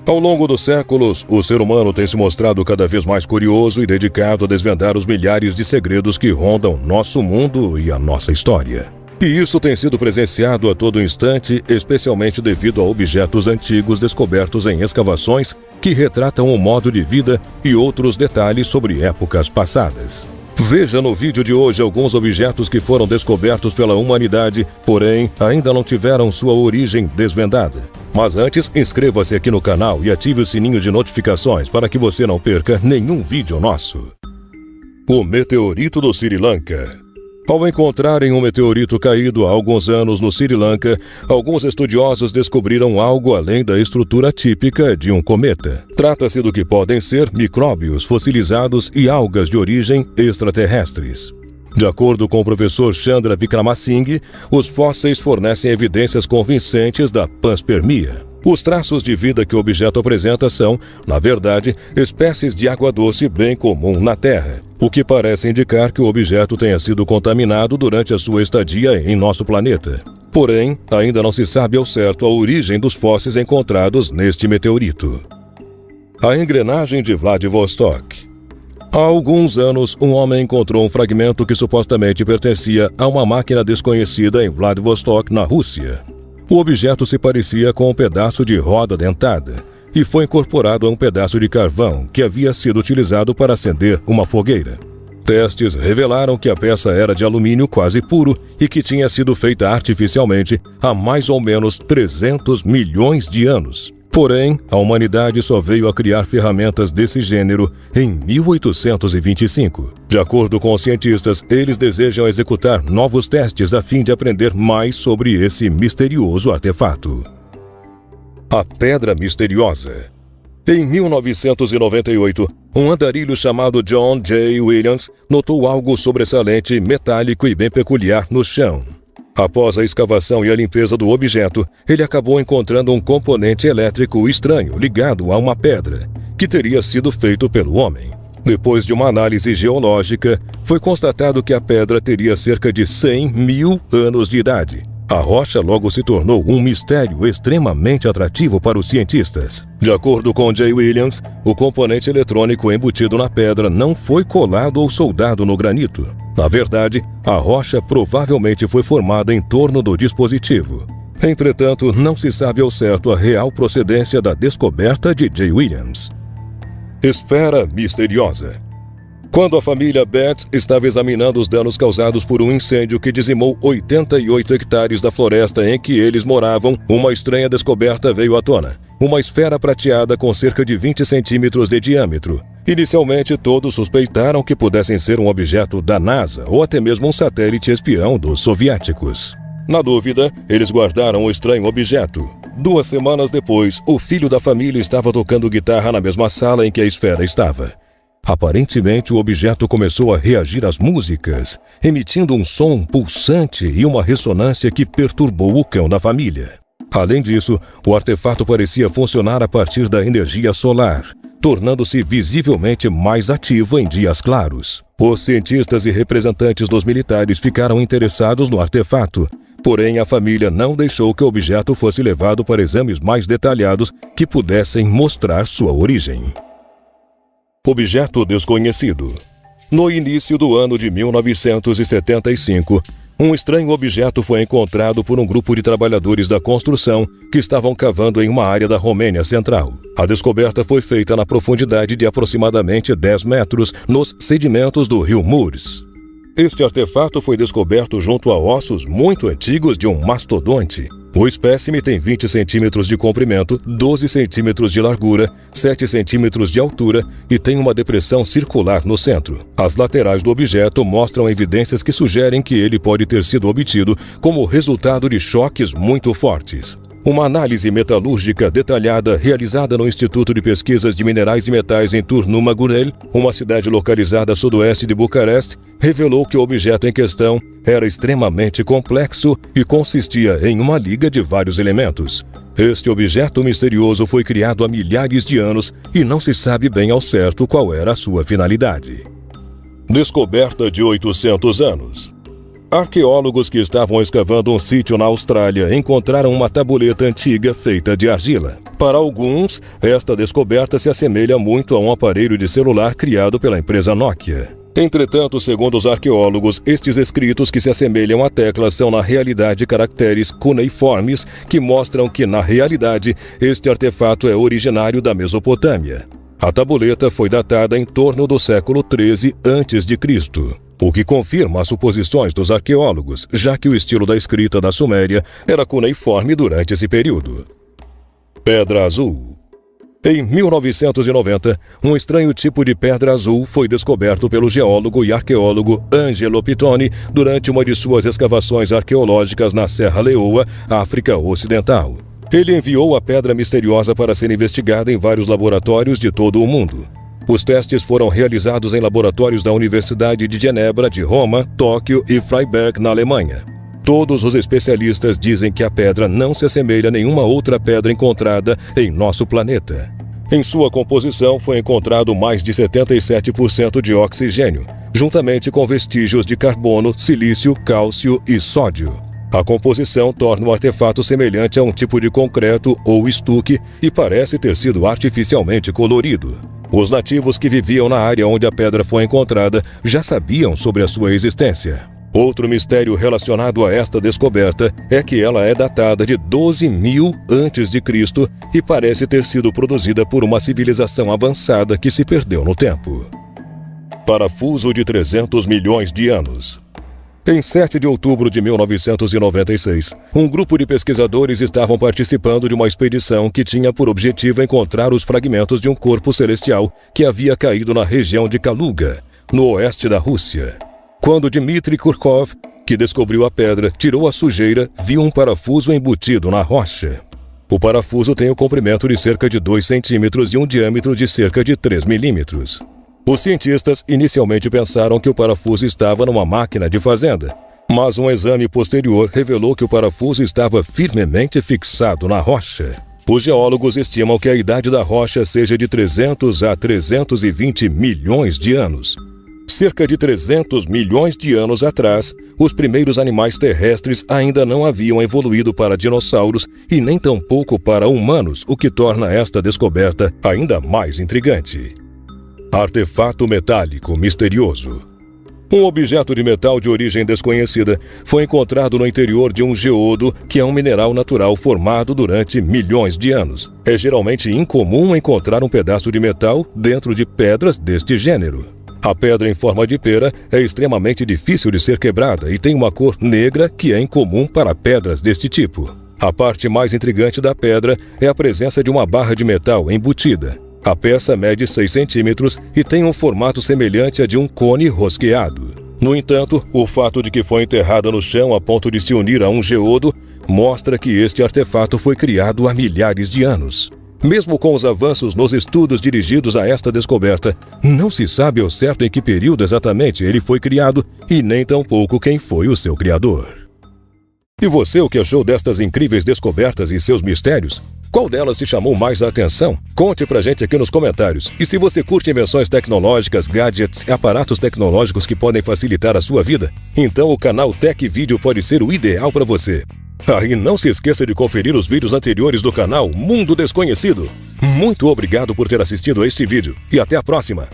Ao longo dos séculos, o ser humano tem se mostrado cada vez mais curioso e dedicado a desvendar os milhares de segredos que rondam nosso mundo e a nossa história. E isso tem sido presenciado a todo instante, especialmente devido a objetos antigos descobertos em escavações que retratam o modo de vida e outros detalhes sobre épocas passadas. Veja no vídeo de hoje alguns objetos que foram descobertos pela humanidade, porém ainda não tiveram sua origem desvendada. Mas antes, inscreva-se aqui no canal e ative o sininho de notificações para que você não perca nenhum vídeo nosso. O meteorito do Sri Lanka. Ao encontrarem um meteorito caído há alguns anos no Sri Lanka, alguns estudiosos descobriram algo além da estrutura típica de um cometa. Trata-se do que podem ser micróbios fossilizados e algas de origem extraterrestres. De acordo com o professor Chandra Vikramasinghe, os fósseis fornecem evidências convincentes da panspermia. Os traços de vida que o objeto apresenta são, na verdade, espécies de água doce bem comum na Terra, o que parece indicar que o objeto tenha sido contaminado durante a sua estadia em nosso planeta. Porém, ainda não se sabe ao certo a origem dos fósseis encontrados neste meteorito. A engrenagem de Vladivostok. Há alguns anos, um homem encontrou um fragmento que supostamente pertencia a uma máquina desconhecida em Vladivostok, na Rússia. O objeto se parecia com um pedaço de roda dentada e foi incorporado a um pedaço de carvão que havia sido utilizado para acender uma fogueira. Testes revelaram que a peça era de alumínio quase puro e que tinha sido feita artificialmente há mais ou menos 300 milhões de anos. Porém, a humanidade só veio a criar ferramentas desse gênero em 1825. De acordo com os cientistas, eles desejam executar novos testes a fim de aprender mais sobre esse misterioso artefato. A Pedra Misteriosa. Em 1998, um andarilho chamado John J. Williams notou algo sobressalente, metálico e bem peculiar no chão. Após a escavação e a limpeza do objeto, ele acabou encontrando um componente elétrico estranho ligado a uma pedra, que teria sido feito pelo homem. Depois de uma análise geológica, foi constatado que a pedra teria cerca de 100 mil anos de idade. A rocha logo se tornou um mistério extremamente atrativo para os cientistas. De acordo com J. Williams, o componente eletrônico embutido na pedra não foi colado ou soldado no granito. Na verdade, a rocha provavelmente foi formada em torno do dispositivo. Entretanto, não se sabe ao certo a real procedência da descoberta de J. Williams. Esfera misteriosa. Quando a família Betts estava examinando os danos causados por um incêndio que dizimou 88 hectares da floresta em que eles moravam, uma estranha descoberta veio à tona. Uma esfera prateada com cerca de 20 centímetros de diâmetro. Inicialmente, todos suspeitaram que pudessem ser um objeto da NASA ou até mesmo um satélite espião dos soviéticos. Na dúvida, eles guardaram o estranho objeto. 2 semanas depois, o filho da família estava tocando guitarra na mesma sala em que a esfera estava. Aparentemente, o objeto começou a reagir às músicas, emitindo um som pulsante e uma ressonância que perturbou o cão da família. Além disso, o artefato parecia funcionar a partir da energia solar, tornando-se visivelmente mais ativo em dias claros. Os cientistas e representantes dos militares ficaram interessados no artefato, porém a família não deixou que o objeto fosse levado para exames mais detalhados que pudessem mostrar sua origem. Objeto desconhecido. No início do ano de 1975, um estranho objeto foi encontrado por um grupo de trabalhadores da construção que estavam cavando em uma área da Romênia Central. A descoberta foi feita na profundidade de aproximadamente 10 metros nos sedimentos do rio Murs. Este artefato foi descoberto junto a ossos muito antigos de um mastodonte. O espécime tem 20 centímetros de comprimento, 12 centímetros de largura, 7 centímetros de altura e tem uma depressão circular no centro. As laterais do objeto mostram evidências que sugerem que ele pode ter sido obtido como resultado de choques muito fortes. Uma análise metalúrgica detalhada realizada no Instituto de Pesquisas de Minerais e Metais em Turnumagurel, uma cidade localizada a sudoeste de Bucareste, revelou que o objeto em questão era extremamente complexo e consistia em uma liga de vários elementos. Este objeto misterioso foi criado há milhares de anos e não se sabe bem ao certo qual era a sua finalidade. Descoberta de 800 anos. Arqueólogos que estavam escavando um sítio na Austrália encontraram uma tabuleta antiga feita de argila. Para alguns, esta descoberta se assemelha muito a um aparelho de celular criado pela empresa Nokia. Entretanto, segundo os arqueólogos, estes escritos que se assemelham a teclas são na realidade caracteres cuneiformes que mostram que, na realidade, este artefato é originário da Mesopotâmia. A tabuleta foi datada em torno do século XIII a.C., o que confirma as suposições dos arqueólogos, já que o estilo da escrita da Suméria era cuneiforme durante esse período. Pedra Azul. Em 1990, um estranho tipo de pedra azul foi descoberto pelo geólogo e arqueólogo Angelo Pittoni durante uma de suas escavações arqueológicas na Serra Leoa, África Ocidental. Ele enviou a pedra misteriosa para ser investigada em vários laboratórios de todo o mundo. Os testes foram realizados em laboratórios da Universidade de Genebra, de Roma, Tóquio e Freiberg, na Alemanha. Todos os especialistas dizem que a pedra não se assemelha a nenhuma outra pedra encontrada em nosso planeta. Em sua composição foi encontrado mais de 77% de oxigênio, juntamente com vestígios de carbono, silício, cálcio e sódio. A composição torna o artefato semelhante a um tipo de concreto ou estuque e parece ter sido artificialmente colorido. Os nativos que viviam na área onde a pedra foi encontrada já sabiam sobre a sua existência. Outro mistério relacionado a esta descoberta é que ela é datada de 12.000 a.C. e parece ter sido produzida por uma civilização avançada que se perdeu no tempo. Parafuso de 300 milhões de anos. Em 7 de outubro de 1996, um grupo de pesquisadores estavam participando de uma expedição que tinha por objetivo encontrar os fragmentos de um corpo celestial que havia caído na região de Kaluga, no oeste da Rússia. Quando Dmitry Kurkov, que descobriu a pedra, tirou a sujeira, viu um parafuso embutido na rocha. O parafuso tem o comprimento de cerca de 2 centímetros e um diâmetro de cerca de 3 milímetros. Os cientistas inicialmente pensaram que o parafuso estava numa máquina de fazenda, mas um exame posterior revelou que o parafuso estava firmemente fixado na rocha. Os geólogos estimam que a idade da rocha seja de 300 a 320 milhões de anos. Cerca de 300 milhões de anos atrás, os primeiros animais terrestres ainda não haviam evoluído para dinossauros e nem tampouco para humanos, o que torna esta descoberta ainda mais intrigante. Artefato metálico misterioso. Um objeto de metal de origem desconhecida foi encontrado no interior de um geodo, que é um mineral natural formado durante milhões de anos. É geralmente incomum encontrar um pedaço de metal dentro de pedras deste gênero. A pedra em forma de pera é extremamente difícil de ser quebrada e tem uma cor negra que é incomum para pedras deste tipo. A parte mais intrigante da pedra é a presença de uma barra de metal embutida. A peça mede 6 centímetros e tem um formato semelhante a de um cone rosqueado. No entanto, o fato de que foi enterrada no chão a ponto de se unir a um geodo mostra que este artefato foi criado há milhares de anos. Mesmo com os avanços nos estudos dirigidos a esta descoberta, não se sabe ao certo em que período exatamente ele foi criado e nem tampouco quem foi o seu criador. E você, o que achou destas incríveis descobertas e seus mistérios? Qual delas te chamou mais a atenção? Conte pra gente aqui nos comentários. E se você curte invenções tecnológicas, gadgets e aparatos tecnológicos que podem facilitar a sua vida, então o canal Tech Video pode ser o ideal para você. E não se esqueça de conferir os vídeos anteriores do canal Mundo Desconhecido. Muito obrigado por ter assistido a este vídeo e até a próxima!